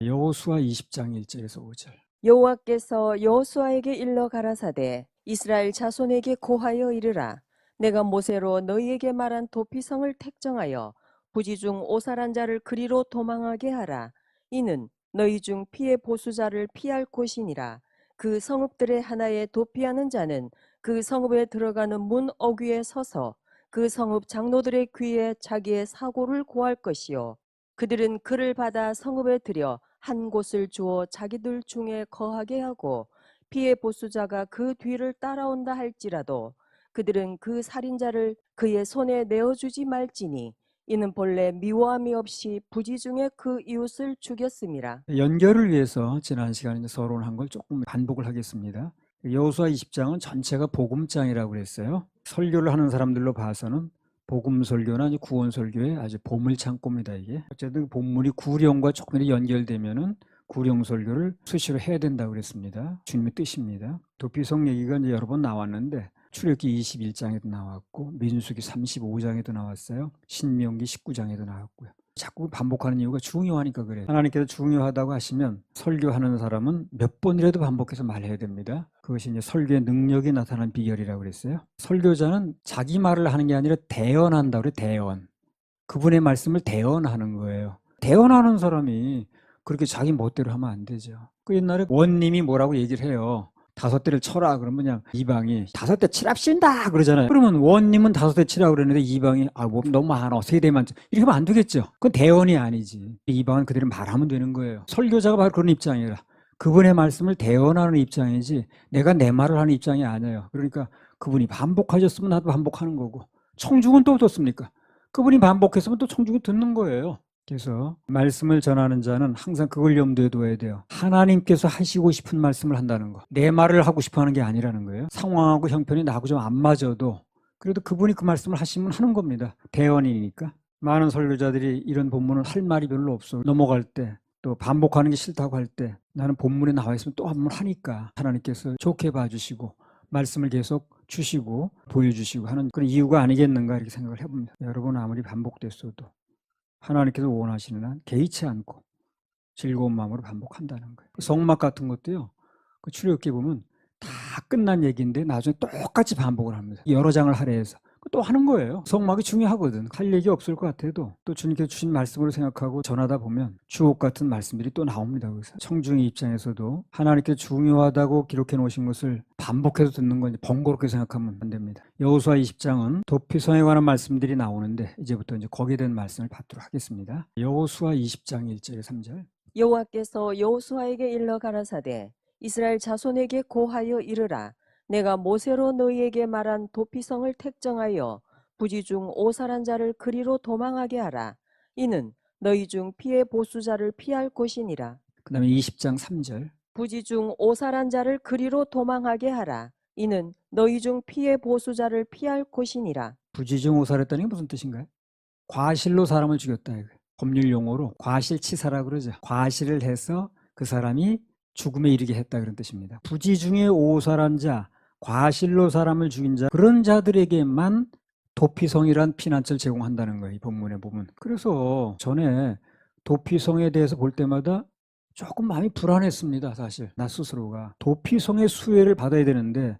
여호수아 20장 1절에서 5절. 여호와께서 여호수아에게 일러 가라사대 이스라엘 자손에게 고하여 이르라. 내가 모세로 너희에게 말한 도피성을 택정하여 부지 중 오살한 자를 그리로 도망하게 하라. 이는 너희 중 피해 보수자를 피할 곳이니라. 그 성읍들의 하나에 도피하는 자는 그 성읍에 들어가는 문 어귀에 서서 그 성읍 장로들의 귀에 자기의 사고를 고할 것이요. 그들은 그를 받아 성읍에 들여 한 곳을 주어 자기들 중에 거하게 하고 피해 보수자가 그 뒤를 따라온다 할지라도 그들은 그 살인자를 그의 손에 내어주지 말지니 이는 본래 미워함이 없이 부지 중에 그 이웃을 죽였음이라. 연결을 위해서 지난 시간에 이제 서론한 걸 조금 반복을 하겠습니다. 여호수아 20장은 전체가 복음장이라고 그랬어요. 설교를 하는 사람들로 봐서는 복음 설교나 구원 설교의 아주 보물 창고입니다. 이게 어쨌든 본문이 구령과 조금 연결되면은 구령 설교를 수시로 해야 된다고 그랬습니다. 주님의 뜻입니다. 도피성 얘기가 이제 여러 번 나왔는데 출애굽기 21장에도 나왔고 민수기 35장에도 나왔어요. 신명기 19장에도 나왔고요. 자꾸 반복하는 이유가 중요하니까 그래요. 하나님께서 중요하다고 하시면 설교하는 사람은 몇 번이라도 반복해서 말해야 됩니다. 그것이 이제 설교의 능력이 나타난 비결이라고 그랬어요. 설교자는 자기 말을 하는 게 아니라 대언한다고 그래요. 대언. 그분의 말씀을 대언하는 거예요. 대언하는 사람이 그렇게 자기 멋대로 하면 안 되죠. 그 옛날에 원님이 뭐라고 얘기를 해요. 5대를 쳐라 그러면 그냥 이방이 5대 치랍신다 그러잖아요. 그러면 원님은 5대 치라 그러는데 이방이 뭐 너무 많아 3대만 이렇게 하면 안 되겠죠. 그건 대언이 아니지. 이방은 그대로 말하면 되는 거예요. 설교자가 바로 그런 입장이라 그분의 말씀을 대언하는 입장이지 내가 내 말을 하는 입장이 아니에요. 그러니까 그분이 반복하셨으면 나도 반복하는 거고 청중은 또 어떻습니까? 그분이 반복했으면 또 청중이 듣는 거예요. 그래서 말씀을 전하는 자는 항상 그걸 염두에 둬야 돼요. 하나님께서 하시고 싶은 말씀을 한다는 거. 내 말을 하고 싶어 하는 게 아니라는 거예요. 상황하고 형편이 나하고 좀 안 맞아도 그래도 그분이 그 말씀을 하시면 하는 겁니다. 대언이니까. 많은 설교자들이 이런 본문은 할 말이 별로 없어. 넘어갈 때 또 반복하는 게 싫다고 할 때 나는 본문에 나와 있으면 또 한 번 하니까 하나님께서 좋게 봐주시고 말씀을 계속 주시고 보여주시고 하는 그런 이유가 아니겠는가 이렇게 생각을 해봅니다. 여러분 아무리 반복됐어도 하나님께서 원하시는 한 개의치 않고 즐거운 마음으로 반복한다는 거예요. 성막 같은 것도요. 그 출애굽기 보면 다 끝난 얘기인데 나중에 똑같이 반복을 합니다. 여러 장을 할애해서 또 하는 거예요. 성막이 중요하거든. 할 얘기 없을 것 같아도 또 주님께서 주신 말씀으로 생각하고 전하다 보면 주옥 같은 말씀들이 또 나옵니다. 그래서 청중의 입장에서도 하나님께 중요하다고 기록해 놓으신 것을 반복해서 듣는 건 번거롭게 생각하면 안 됩니다. 여호수아 20장은 도피성에 관한 말씀들이 나오는데 이제부터 거기에 대한 말씀을 받도록 하겠습니다. 여호수아 20장 1절 3절. 여호와께서 여호수아에게 일러 가라사대 이스라엘 자손에게 고하여 이르라. 내가 모세로 너희에게 말한 도피성을 택정하여 부지 중 오살한 자를 그리로 도망하게 하라. 이는 너희 중 피해 보수자를 피할 곳이니라. 그 다음에 20장 3절. 부지 중 오살한 자를 그리로 도망하게 하라. 이는 너희 중 피해 보수자를 피할 곳이니라. 부지 중 오살했다는 게 무슨 뜻인가요? 과실로 사람을 죽였다. 이거예요. 법률 용어로 과실치사라고 그러죠. 과실을 해서 그 사람이 죽음에 이르게 했다 그런 뜻입니다. 부지 중에 오살한 자, 과실로 사람을 죽인 자 그런 자들에게만 도피성이란 피난처를 제공한다는 거예요. 이 본문에 보면. 그래서 전에 도피성에 대해서 볼 때마다 조금 마음이 불안했습니다. 사실 나 스스로가. 도피성의 수혜를 받아야 되는데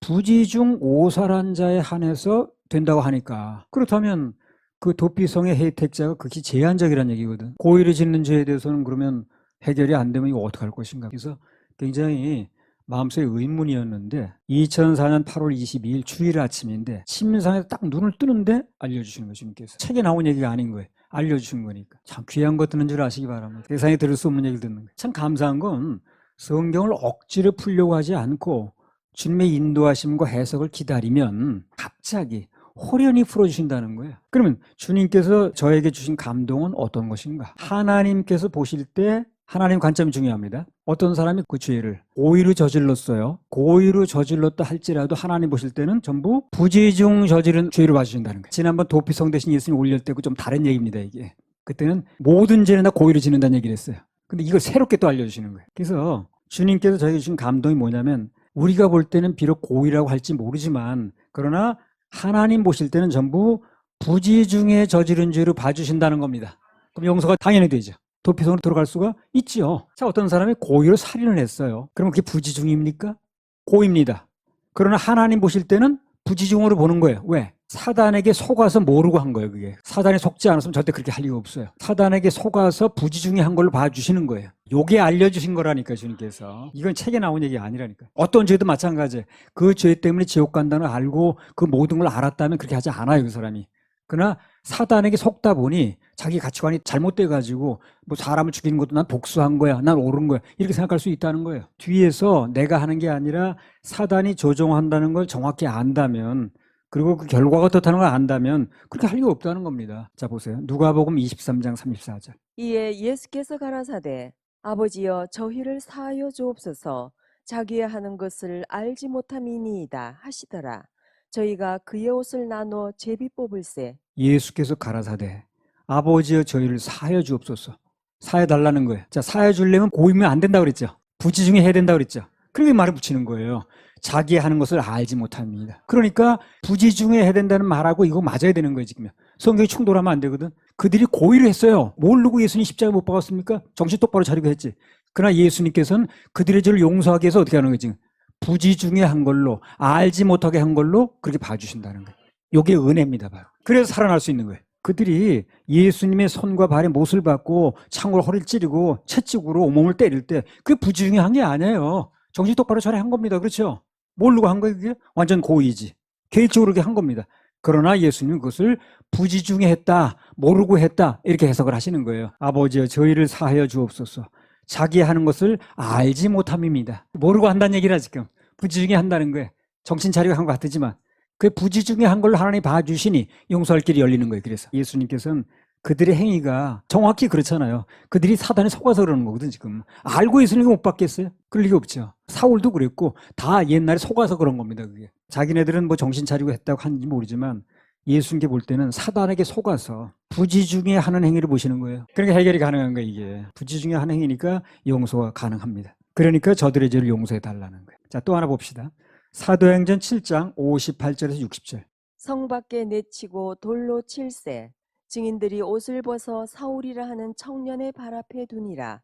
부지 중 오살한 자에 한해서 된다고 하니까 그렇다면 그 도피성의 혜택자가 극히 제한적이라는 얘기거든. 고의를 짓는 죄에 대해서는 그러면 해결이 안 되면 이거 어떡할 것인가. 그래서 굉장히 마음속에 의문이었는데 2004년 8월 22일 주일 아침인데 신문상에서 딱 눈을 뜨는데 알려주시는 거예요. 주님께서. 책에 나온 얘기가 아닌 거예요. 알려주신 거니까. 참 귀한 거 듣는 줄 아시기 바랍니다. 세상에 들을 수 없는 얘기를 듣는 거예요. 참 감사한 건 성경을 억지로 풀려고 하지 않고 주님의 인도하심과 해석을 기다리면 갑자기 호련히 풀어주신다는 거예요. 그러면 주님께서 저에게 주신 감동은 어떤 것인가? 하나님께서 보실 때 하나님 관점이 중요합니다. 어떤 사람이 그 죄를 고의로 저질렀어요. 고의로 저질렀다 할지라도 하나님 보실 때는 전부 부지 중 저지른 죄로 봐주신다는 거예요. 지난번 도피성 대신 예수님 올릴 때고 좀 다른 얘기입니다. 이게 그때는 모든 죄는 다 고의로 짓는다는 얘기를 했어요. 근데 이걸 새롭게 또 알려주시는 거예요. 그래서 주님께서 저에게 주신 감동이 뭐냐면 우리가 볼 때는 비록 고의라고 할지 모르지만 그러나 하나님 보실 때는 전부 부지 중에 저지른 죄로 봐주신다는 겁니다. 그럼 용서가 당연히 되죠. 도피성으로 들어갈 수가 있지요. 자, 어떤 사람이 고의로 살인을 했어요. 그러면 그게 부지중입니까? 고의입니다. 그러나 하나님 보실 때는 부지중으로 보는 거예요. 왜? 사단에게 속아서 모르고 한 거예요, 그게. 사단에 속지 않았으면 절대 그렇게 할 리가 없어요. 사단에게 속아서 부지중에 한 걸로 봐주시는 거예요. 요게 알려주신 거라니까, 주님께서. 이건 책에 나온 얘기 아니라니까. 어떤 죄도 마찬가지예요. 그 죄 때문에 지옥 간다는 걸 알고 그 모든 걸 알았다면 그렇게 하지 않아요, 그 사람이. 그러나 사단에게 속다 보니 자기 가치관이 잘못돼가지고 뭐 사람을 죽이는 것도 난 복수한 거야, 난 옳은 거야, 이렇게 생각할 수 있다는 거예요. 뒤에서 내가 하는 게 아니라 사단이 조종한다는 걸 정확히 안다면, 그리고 그 결과가 어떻다는 걸 안다면 그렇게 할 리가 없다는 겁니다. 자, 보세요. 누가복음 23장 34절. 이에 예수께서 가라사대 아버지여 저희를 사하여 주옵소서 자기의 하는 것을 알지 못함이니이다 하시더라. 저희가 그의 옷을 나눠 제비 뽑을세. 예수께서 가라사대 아버지여 저희를 사하여 주옵소서. 사해 달라는 거예요. 자, 사해 주려면 고이면 안 된다고 그랬죠. 부지중에 해야 된다고 그랬죠. 그렇게 말을 붙이는 거예요. 자기 하는 것을 알지 못합니다. 그러니까 부지중에 해야 된다는 말하고 이거 맞아야 되는 거예요, 지금. 성경이 충돌하면 안 되거든. 그들이 고의로 했어요. 모르고 예수님 십자가 못 박았습니까? 정신 똑바로 차리고 했지. 그러나 예수님께서는 그들의 죄를 용서하기 위해서 어떻게 하는 거예요, 지금? 부지중에 한 걸로, 알지 못하게 한 걸로 그렇게 봐주신다는 거예요. 이게 은혜입니다, 바로. 그래서 살아날 수 있는 거예요. 그들이 예수님의 손과 발에 못을 받고 창으로 허리를 찌르고 채찍으로 온몸을 때릴 때 그게 부지중에 한 게 아니에요. 정신 똑바로 차려 한 겁니다. 그렇죠? 모르고 한 거예요, 그게? 완전 고의지. 계획적으로 그렇게 한 겁니다. 그러나 예수님은 그것을 부지중에 했다, 모르고 했다, 이렇게 해석을 하시는 거예요. 아버지여 저희를 사하여 주옵소서. 자기 하는 것을 알지 못함입니다. 모르고 한다는 얘기라 지금. 부지중에 한다는 거예요. 정신 차리고 한 것 같지만 그 부지중에 한 걸로 하나님이 봐주시니 용서할 길이 열리는 거예요. 그래서 예수님께서는 그들의 행위가 정확히 그렇잖아요. 그들이 사단에 속아서 그러는 거거든, 지금. 알고 있으니까 못 받겠어요? 그럴 리가 없죠. 사울도 그랬고 다 옛날에 속아서 그런 겁니다, 그게. 자기네들은 뭐 정신 차리고 했다고 하는지 모르지만 예수님께 볼 때는 사단에게 속아서 부지중에 하는 행위를 보시는 거예요. 그러니까 해결이 가능한 거예요, 이게. 부지중에 하는 행위니까 용서가 가능합니다. 그러니까 저들의 죄를 용서해 달라는 거예요. 자, 또 하나 봅시다. 사도행전 7장 58절에서 60절. 성 밖에 내치고 돌로 칠세. 증인들이 옷을 벗어 사울이라 하는 청년의 발 앞에 두니라.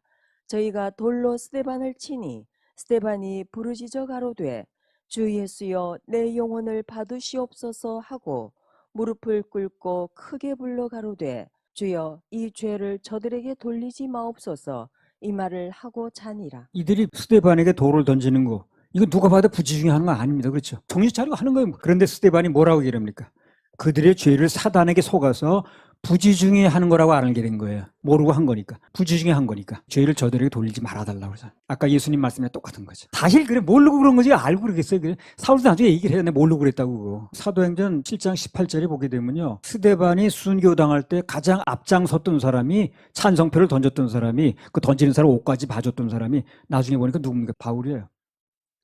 저희가 돌로 스데반을 치니 스데반이 부르짖어 가로되 주 예수여 내 영혼을 받으시옵소서 하고 무릎을 꿇고 크게 불러 가로되 주여 이 죄를 저들에게 돌리지 마옵소서. 이 말을 하고 자니라. 이들이 스데반에게 돌을 던지는 거, 이거 누가 봐도 부지중에 하는 거 아닙니다. 그렇죠? 정신 차리고 하는 거예요. 그런데 스데반이 뭐라고 얘기합니까? 그들의 죄를 사단에게 속아서 부지중에 하는 거라고 알게 된 거예요. 모르고 한 거니까. 부지중에 한 거니까. 죄를 저들에게 돌리지 말아달라고 그러잖아요. 아까 예수님 말씀에 똑같은 거죠. 사실 그래, 모르고 그런 거지 알고 그러겠어요. 그래. 사울도 나중에 얘기를 해야 돼. 모르고 그랬다고. 그거. 사도행전 7장 18절에 보게 되면요. 스데반이 순교당할 때 가장 앞장섰던 사람이, 찬성표를 던졌던 사람이, 그 던지는 사람 옷까지 봐줬던 사람이 나중에 보니까 누굽니까? 바울이에요.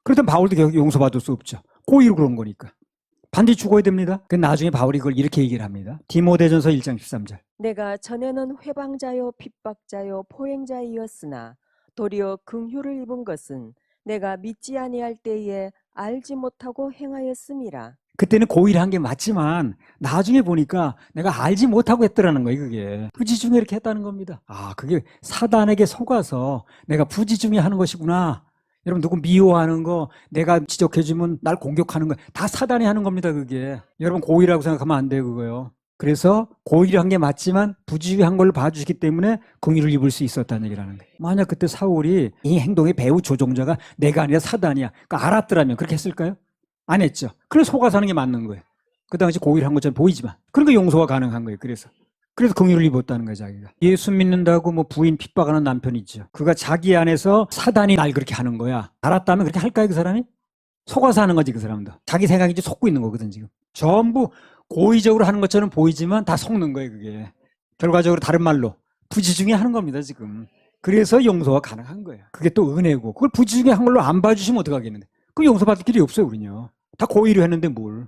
그렇다면 바울도 결국 용서받을 수 없죠. 고의로 그런 거니까. 반드시 죽어야 됩니다. 그 나중에 바울이 그걸 이렇게 얘기를 합니다. 디모데전서 1장 13절. 내가 전에는 회방자요 핍박자요 포행자이었으나 도리어 긍휼을 입은 것은 내가 믿지 아니할 때에 알지 못하고 행하였음이라. 그때는 고의를 한 게 맞지만 나중에 보니까 내가 알지 못하고 했더라는 거예요. 그게 부지중에 이렇게 했다는 겁니다. 아, 그게 사단에게 속아서 내가 부지중에 하는 것이구나. 여러분, 누구 미워하는 거, 내가 지적해주면 날 공격하는 거 다 사단이 하는 겁니다. 그게. 여러분, 고의라고 생각하면 안 돼요. 그거요. 그래서 고의를 한 게 맞지만 부지중에 한 걸로 봐주시기 때문에 긍휼을 입을 수 있었다는 얘기라는 거예요. 만약 그때 사울이 이 행동의 배후 조종자가 내가 아니라 사단이야, 그러니까 알았더라면 그렇게 했을까요? 안 했죠. 그래서 속아서 하는 게 맞는 거예요. 그 당시 고의를 한 것처럼 보이지만. 그러니까 용서가 가능한 거예요. 그래서 긍휼을 입었다는 거예요, 자기가. 예수 믿는다고 뭐 부인 핍박하는 남편이 있죠. 그가 자기 안에서 사단이 날 그렇게 하는 거야. 알았다면 그렇게 할까요, 그 사람이? 속아서 하는 거지, 그 사람도. 자기 생각이 이제 속고 있는 거거든, 지금. 전부 고의적으로 하는 것처럼 보이지만 다 속는 거예요, 그게. 결과적으로 다른 말로 부지중에 하는 겁니다, 지금. 그래서 용서가 가능한 거예요. 그게 또 은혜고. 그걸 부지중에 한 걸로 안 봐주시면 어떡하겠는데. 그 용서받을 길이 없어요, 우리는요. 다 고의로 했는데 뭘.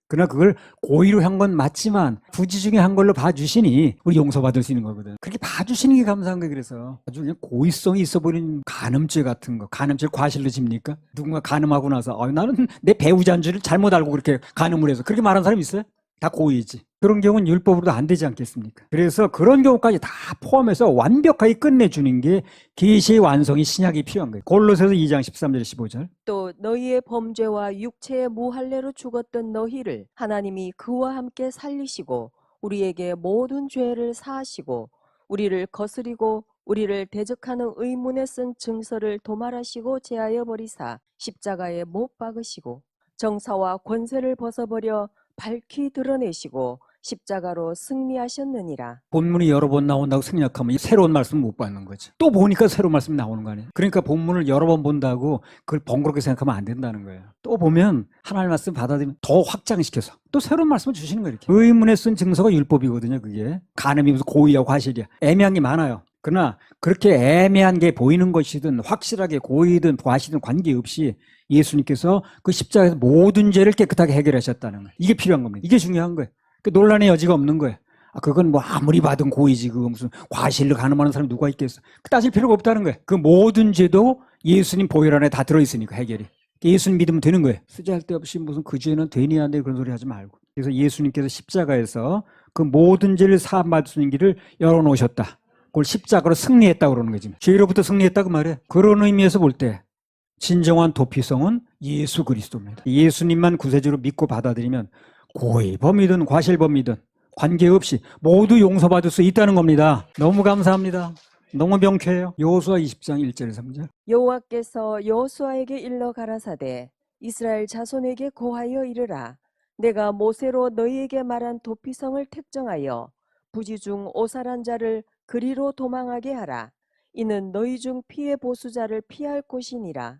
그러나 그걸 고의로 한 건 맞지만 부지중에 한 걸로 봐주시니 우리 용서받을 수 있는 거거든. 그렇게 봐주시는 게 감사한 거예요. 그래서 아주 그냥 고의성이 있어 보이는 간음죄 같은 거. 간음죄를 과실로 집니까? 누군가 간음하고 나서 나는 내 배우자인 줄을 잘못 알고 그렇게 간음을 해서 그렇게 말하는 사람이 있어요? 다 고의지. 그런 경우는 율법으로도 안 되지 않겠습니까? 그래서 그런 경우까지 다 포함해서 완벽하게 끝내주는 게 계시의 완성이 신약이 필요한 거예요. 골로새서 2장 13절 15절. 또 너희의 범죄와 육체의 무할례로 죽었던 너희를 하나님이 그와 함께 살리시고 우리에게 모든 죄를 사하시고 우리를 거스리고 우리를 대적하는 의문에 쓴 증서를 도말하시고 제하여 버리사 십자가에 못 박으시고 정사와 권세를 벗어버려 밝히 드러내시고 십자가로 승리하셨느니라. 본문이 여러 번 나온다고 생략하면 새로운 말씀 못 받는 거죠. 또 보니까 새로운 말씀이 나오는 거 아니에요. 그러니까 본문을 여러 번 본다고 그걸 번거롭게 생각하면 안 된다는 거예요. 또 보면 하나님 말씀 받아들이면 더 확장시켜서 또 새로운 말씀을 주시는 거예요. 이렇게. 의문에 쓴 증서가 율법이거든요. 그게 간음이 무슨 고의야 과실이야 애매한 게 많아요. 그러나 그렇게 애매한 게 보이는 것이든 확실하게 고의든 과실이든 관계없이 예수님께서 그 십자가에서 모든 죄를 깨끗하게 해결하셨다는 거예요. 이게 필요한 겁니다. 이게 중요한 거예요. 그 논란의 여지가 없는 거예요. 그건 뭐 아무리 봐도 고의지 그거 무슨 과실로 가늠하는 사람이 누가 있겠어. 따질 필요가 없다는 거예요. 그 모든 죄도 예수님 보혈 안에 다 들어있으니까 해결이. 예수님 믿으면 되는 거예요. 쓰잘데 없이 무슨 그 죄는 되니 안 돼 그런 소리 하지 말고. 그래서 예수님께서 십자가에서 그 모든 죄를 사함받을 수 있는 길을 열어놓으셨다. 그걸 십자가로 승리했다고 그러는 거지. 죄로부터 승리했다고 말해. 그런 의미에서 볼 때 진정한 도피성은 예수 그리스도입니다. 예수님만 구세주로 믿고 받아들이면 고의 범이든 과실범이든 관계없이 모두 용서받을 수 있다는 겁니다. 너무 감사합니다. 너무 명쾌해요. 여호수아 20장 1절 3절. 여호와께서 여호수아에게 일러 가라사대 이스라엘 자손에게 고하여 이르라 내가 모세로 너희에게 말한 도피성을 택정하여 부지 중 오살한 자를 그리로 도망하게 하라 이는 너희 중 피해 보수자를 피할 곳이니라.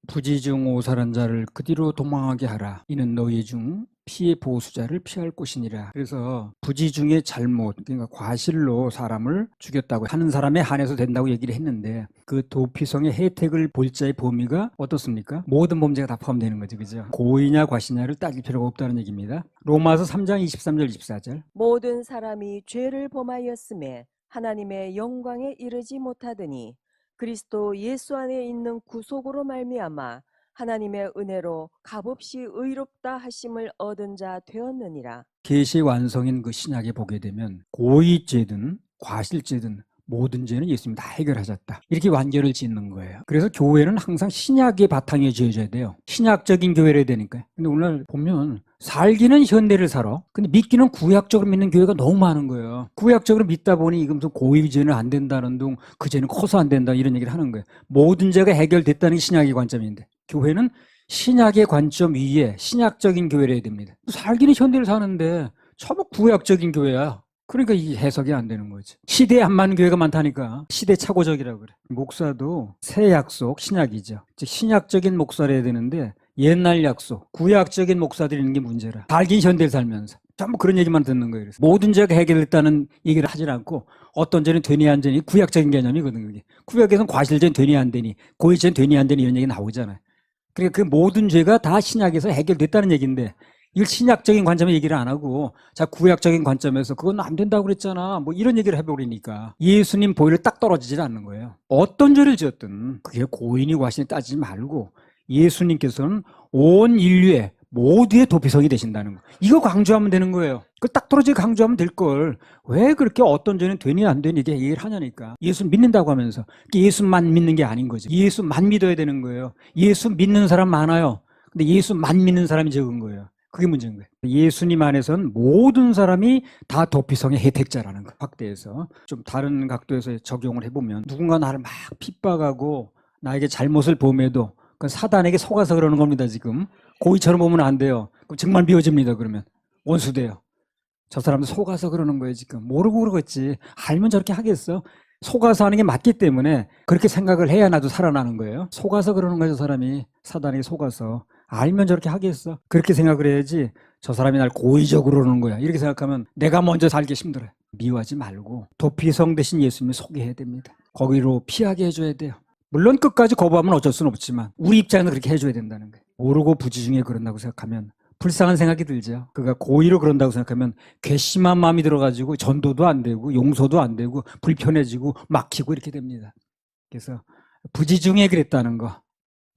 부지 중 오살한 자를 그 뒤로 도망하게 하라. 이는 너희 중 피해 보수자를 피할 곳이니라. 그래서 부지 중의 잘못, 그러니까 과실로 사람을 죽였다고 하는 사람에 한해서 된다고 얘기를 했는데 그 도피성의 혜택을 볼 자의 범위가 어떻습니까? 모든 범죄가 다 포함되는 거죠. 그죠? 고의냐 과실냐를 따질 필요가 없다는 얘기입니다. 로마서 3장 23절 24절. 모든 사람이 죄를 범하였음에 하나님의 영광에 이르지 못하더니 그리스도 예수 안에 있는 구속으로 말미암아 하나님의 은혜로 값없이 의롭다 하심을 얻은 자 되었느니라. 계시의 완성인 그 신약에 보게 되면 고의죄든 과실죄든 모든 죄는 예수님이 다 해결하셨다. 이렇게 완결을 짓는 거예요. 그래서 교회는 항상 신약의 바탕에 지어져야 돼요. 신약적인 교회를 해야 되니까요. 근데 오늘 보면 살기는 현대를 살아. 근데 믿기는 구약적으로 믿는 교회가 너무 많은 거예요. 구약적으로 믿다 보니 이건 무슨 고의죄는 안 된다는 둥, 그 죄는 커서 안 된다 이런 얘기를 하는 거예요. 모든 죄가 해결됐다는 게 신약의 관점인데 교회는 신약의 관점 위에 신약적인 교회를 해야 됩니다. 살기는 현대를 사는데 전부 구약적인 교회야. 그러니까 이 해석이 안 되는 거지. 시대에 안 맞는 교회가 많다니까. 시대착오적이라고 그래. 목사도 새 약속, 신약이죠. 즉 신약적인 목사를 해야 되는데 옛날 약속, 구약적인 목사들이 있는 게 문제라. 살긴 현대를 살면서. 전부 그런 얘기만 듣는 거예요. 그래서 모든 죄가 해결됐다는 얘기를 하질 않고 어떤 죄는 되니 안 되니 구약적인 개념이거든. 그게. 구약에서는 과실죄는 되니 안 되니 고의죄는 되니 안 되니 이런 얘기 나오잖아요. 그러니까 그 모든 죄가 다 신약에서 해결됐다는 얘기인데 이걸 신약적인 관점에 얘기를 안 하고 자 구약적인 관점에서 그건 안 된다고 그랬잖아 뭐 이런 얘기를 해버리니까 예수님 보혈을 딱 떨어지질 않는 거예요. 어떤 죄를 지었든 그게 고인이 과신이 따지지 말고 예수님께서는 온 인류의 모두의 도피성이 되신다는 거. 이거 강조하면 되는 거예요. 그걸 딱 떨어지게 강조하면 될걸. 왜 그렇게 어떤 죄는 되니 안 되니 이게 얘기를 하냐니까. 예수 믿는다고 하면서 예수만 믿는 게 아닌 거죠. 예수만 믿어야 되는 거예요. 예수 믿는 사람 많아요. 근데 예수만 믿는 사람이 적은 거예요. 그게 문제인 거예요. 예수님 안에서는 모든 사람이 다 도피성의 혜택자라는 거. 확대해서 좀 다른 각도에서 적용을 해보면 누군가 나를 막 핍박하고 나에게 잘못을 범해도 그 사단에게 속아서 그러는 겁니다. 지금 고의처럼 보면 안 돼요. 그럼 정말 미워집니다. 그러면 원수돼요. 저 사람도 속아서 그러는 거예요. 지금 모르고 그러겠지. 알면 저렇게 하겠어. 속아서 하는 게 맞기 때문에 그렇게 생각을 해야 나도 살아나는 거예요. 속아서 그러는 거예요. 저 사람이 사단에게 속아서. 알면 저렇게 하겠어. 그렇게 생각을 해야지 저 사람이 날 고의적으로 그러는 거야. 이렇게 생각하면 내가 먼저 살기 힘들어요. 미워하지 말고 도피성 대신 예수님을 소개해야 됩니다. 거기로 피하게 해줘야 돼요. 물론 끝까지 거부하면 어쩔 수는 없지만 우리 입장에서 그렇게 해줘야 된다는 거예요. 모르고 부지중에 그런다고 생각하면 불쌍한 생각이 들죠. 그가 고의로 그런다고 생각하면 괘씸한 마음이 들어가지고 전도도 안 되고 용서도 안 되고 불편해지고 막히고 이렇게 됩니다. 그래서 부지중에 그랬다는 거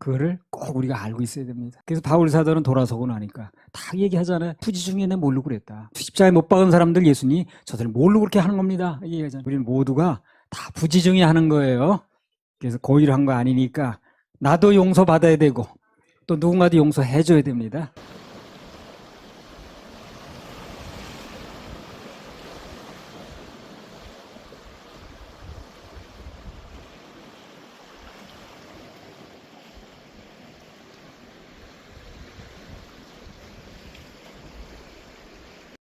그거를 꼭 우리가 알고 있어야 됩니다. 그래서 바울 사도는 돌아서고 나니까 다 얘기하잖아요. 부지 중에 내 모르고 그랬다. 십자가에 못 박은 사람들 예수님이 저들 모르고 그렇게 하는 겁니다. 이 얘기하잖아요. 우리는 모두가 다 부지 중에 하는 거예요. 그래서 고의로 한 거 아니니까 나도 용서받아야 되고 또 누군가도 용서해줘야 됩니다.